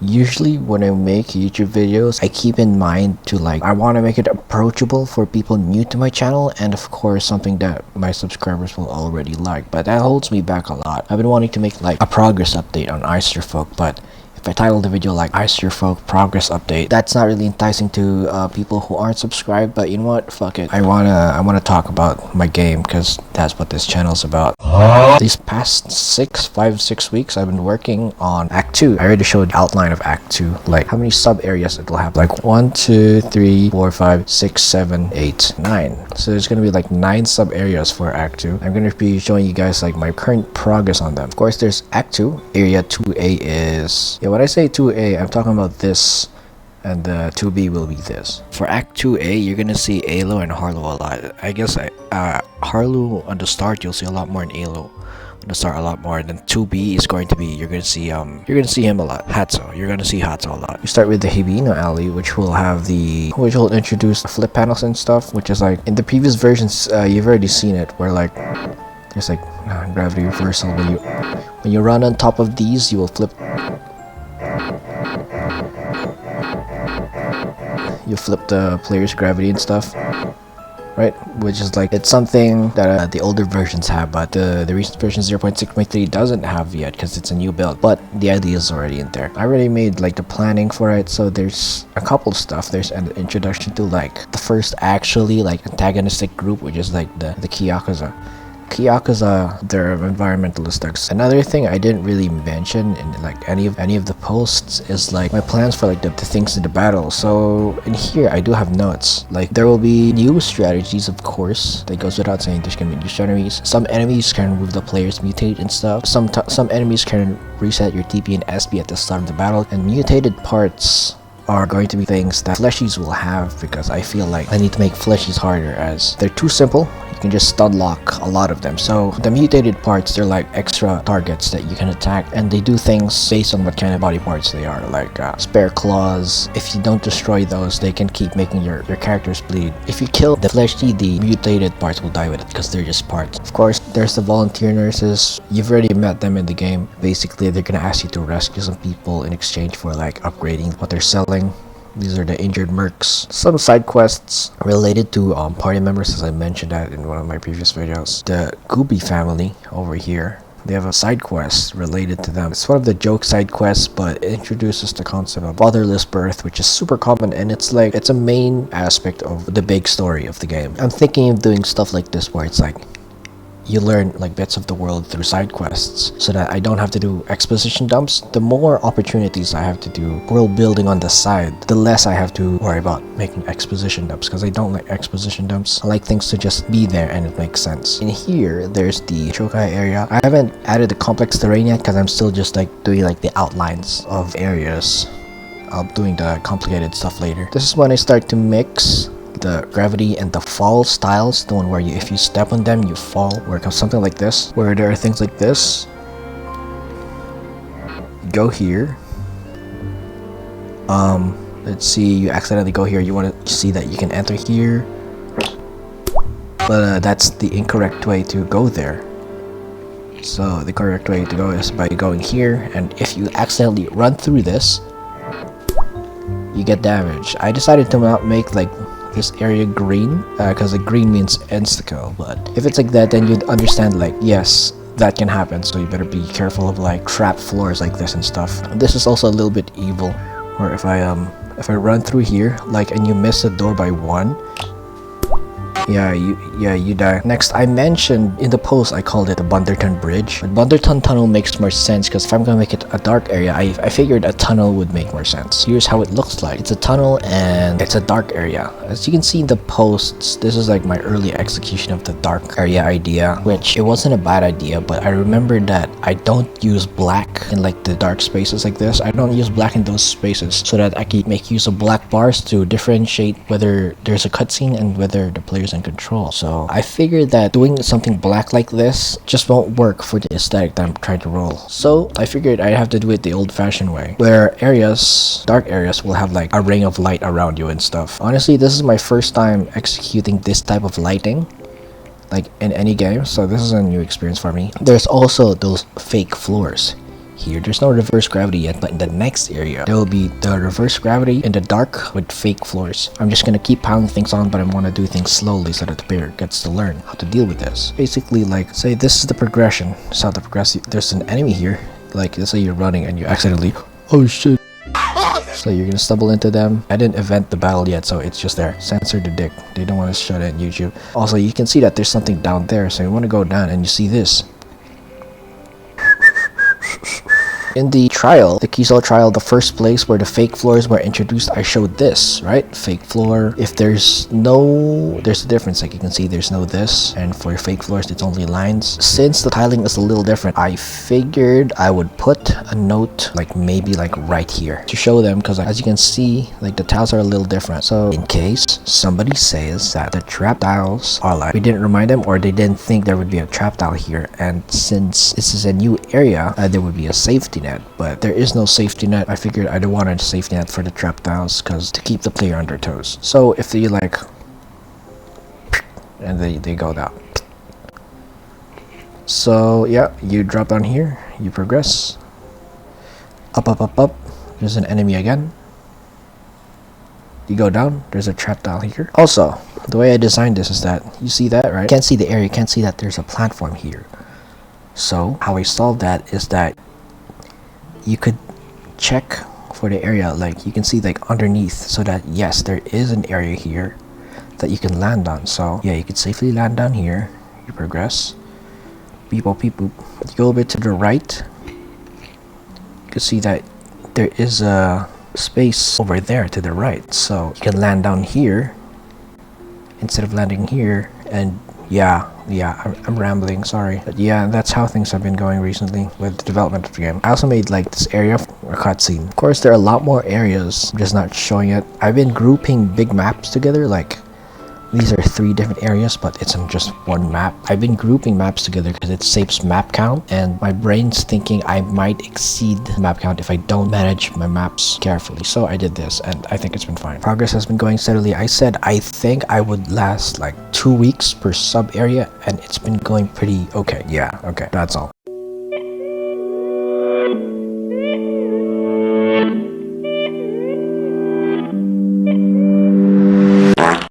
Usually when I make YouTube videos, I keep in mind to I want to make it approachable for people new to my channel, and of course something that my subscribers will already like, but that holds me back a lot. I've been wanting to make a progress update on Eistofolk, but if I title the video like Eistofolk Progress Update, that's not really enticing to people who aren't subscribed, but you know what, fuck it. I wanna talk about my game, because that's what this channel's about. These past 6 weeks, I've been working on Act 2. I already showed the outline of Act 2, like how many sub areas it will have, like 1, 2, 3, 4, 5, 6, 7, 8, 9. So there's gonna be 9 sub areas for Act 2. I'm gonna be showing you guys my current progress on them. Of course, there's Act 2. Area 2A is, when I say 2A, I'm talking about this, and 2B will be this. For Act 2A, you're gonna see Eistofolk and Harloo a lot. I guess Harloo on the start, you'll see a lot more in Eistofolk on the start, a lot more. And then 2B is going to be, you're gonna see him a lot. Hatso, you're gonna see Hatso a lot. You start with the Hibino alley, which will introduce flip panels and stuff, which is in the previous versions, you've already seen it, where there's gravity reversal. When you run on top of these, you will flip. You flip the player's gravity and stuff, right? Which is it's something that the older versions have, but the recent version 0.6.3 doesn't have yet, because it's a new build. But the idea is already in there. I already made the planning for it, so there's a couple stuff. There's an introduction to the first actually antagonistic group, which is the Kyakuza. Kyakuza, they're environmentalist thugs. Another thing I didn't really mention in any of the posts is my plans for the things in the battle. So in here I do have notes. There will be new strategies, of course. That goes without saying. There's gonna be new enemies. Some enemies can remove the player's mutate and stuff. Some enemies can reset your TP and SB at the start of the battle. And mutated parts are going to be things that fleshies will have, because I feel I need to make fleshies harder, as they're too simple. You can just stun lock a lot of them. So the mutated parts, they're extra targets that you can attack, and they do things based on what kind of body parts they are, spare claws. If you don't destroy those, they can keep making your characters bleed. If you kill the fleshy, the mutated parts will die with it, because they're just parts. Of course, there's the volunteer nurses. You've already met them in the game. Basically, they're gonna ask you to rescue some people in exchange for upgrading what they're selling. These are the injured mercs. Some side quests related to party members, as I mentioned that in one of my previous videos. The Gooby family over here, they have a side quest related to them. It's one of the joke side quests, but it introduces the concept of fatherless birth, which is super common, and it's a main aspect of the big story of the game. I'm thinking of doing stuff like this, where it's you learn bits of the world through side quests, so that I don't have to do exposition dumps. The more opportunities I have to do world building on the side, the less I have to worry about making exposition dumps, because I don't like exposition dumps. I like things to just be there and it makes sense. In here, there's the Chokai area. I haven't added the complex terrain yet, because I'm still just doing the outlines of areas. I'll be doing the complicated stuff later. This is when I start to mix the gravity and the fall styles, the one where if you step on them you fall, where it comes something like this, where there are things like this. You go here, let's see, you accidentally go here, you want to see that you can enter here, but that's the incorrect way to go there. So the correct way to go is by going here, and if you accidentally run through this, you get damage. I decided to not make this area green, because the green means insta-kill, but if it's that, then you'd understand yes, that can happen, so you better be careful of trap floors like this and stuff. This is also a little bit evil, where if I run through here and you miss the door by 1, you die. Next, I mentioned in the post, I called it the Bunderton Bridge. But Bunderton Tunnel makes more sense, because if I'm gonna make it a dark area, I figured a tunnel would make more sense. Here's how it looks like. It's a tunnel and it's a dark area. As you can see in the posts, this is my early execution of the dark area idea, which it wasn't a bad idea, but I remembered that I don't use black in the dark spaces like this. I don't use black in those spaces, so that I can make use of black bars to differentiate whether there's a cutscene and whether the player's in control. So I figured that doing something black like this just won't work for the aesthetic that I'm trying to roll. So I figured I'd have to do it the old-fashioned way, where dark areas will have a ring of light around you and stuff. Honestly, this is my first time executing this type of lighting in any game, so this is a new experience for me. There's also those fake floors. here. There's no reverse gravity yet, but in the next area, there will be the reverse gravity in the dark with fake floors. I'm just gonna keep piling things on, but I want to do things slowly so that the player gets to learn how to deal with this. Basically, like, say this is the progression. This is how the progress. There's an enemy here. Like, let's say you're running and you accidentally, oh shit. So you're gonna stumble into them. I didn't event the battle yet, so it's just there. Censor the dick. They don't want to shut it in YouTube. Also, you can see that there's something down there, so you want to go down and you see this. In the trial, the Kiso trial, the first place where the fake floors were introduced, I showed this, right? Fake floor. If there's a difference, like you can see there's no this, and for fake floors, it's only lines. Since the tiling is a little different, I figured I would put a note, like maybe like right here to show them, because as you can see, like the tiles are a little different. So in case somebody says that the trap tiles are like, we didn't remind them, or they didn't think there would be a trap tile here, and since this is a new area, there would be a safety net, but there is no safety net. I figured I don't want a safety net for the trap tiles because to keep the player on their toes. So if they like, and they go down. So yeah, you drop down here, you progress, up, up, up, up. There's an enemy again. You go down, there's a trap tile here. Also, the way I designed this is that, you see that, right? You can't see the area, you can't see that there's a platform here. So how I solved that is that you could check for the area, like you can see like underneath, so that yes, there is an area here that you can land on. So yeah, you could safely land down here. You progress, beep boop beep boop. You go a bit to the right, you can see that there is a space over there to the right, so you can land down here instead of landing here. And yeah, I'm rambling, sorry. But yeah, that's how things have been going recently with the development of the game. I also made like this area for a cutscene. Of course, there are a lot more areas, I'm just not showing it. I've been grouping big maps together, like these are 3 different areas, but it's on just one map. I've been grouping maps together because it saves map count, and my brain's thinking I might exceed map count if I don't manage my maps carefully. So I did this, and I think it's been fine. Progress has been going steadily. I said I think I would last like 2 weeks per sub area, and it's been going pretty okay. Yeah, okay, that's all.